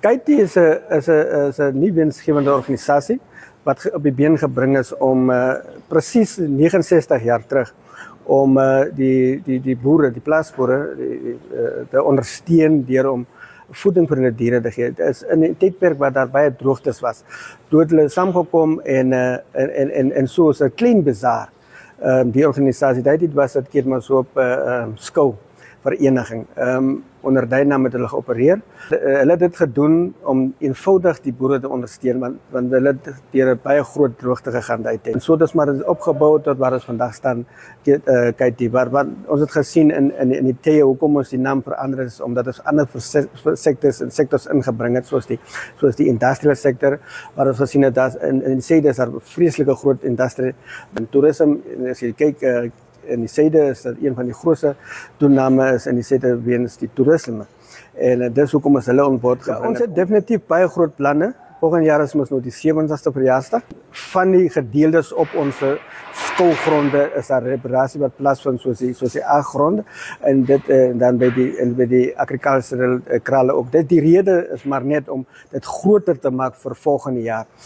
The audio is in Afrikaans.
Katie is een nie winsgewende organisasie wat op die been gebring is om presies 69 jaar terug om die boere, die plaasboere te ondersteun deur om voeding vir hulle diere te gee. Dit is in 'n tydperk waar daar baie droogtes was. Toe het hulle saamgekom en so is 'n klein bazaar. Die organisasie, dit was dit keer maar so op skou vereniging. Onder die naam het hulle geopereer. Hulle het dit gedoen om eenvoudig die boere te ondersteun, want hulle het deur 'n baie groot droogte gegaan daai tyd. En so dis maar opgebou tot waar ons vandag staan. Kyk, waar ons het gesien in die tye hoekom ons die naam verander is, omdat ons ander sektors ingebring het, soos die industriële sektor, waar ons gesien het dat in die suide is daar vreeslike groot industrie en toerisme. As jy kyk in die suide is dat een van die grootste toename is in die suide weens die toerisme. En dis hoekom ons hulle onboord gebring het. Ons het definitief baie groot planne. Volgende jaar is ons nou die 70ste verjaarsdag. Van die gedeeltes op ons skoolgronde is daar reparasie wat plaasvind soos die A-gronde en dit dan by die agricultural kralle ook. Die rede is maar net om dit groter te maak vir volgende jaar.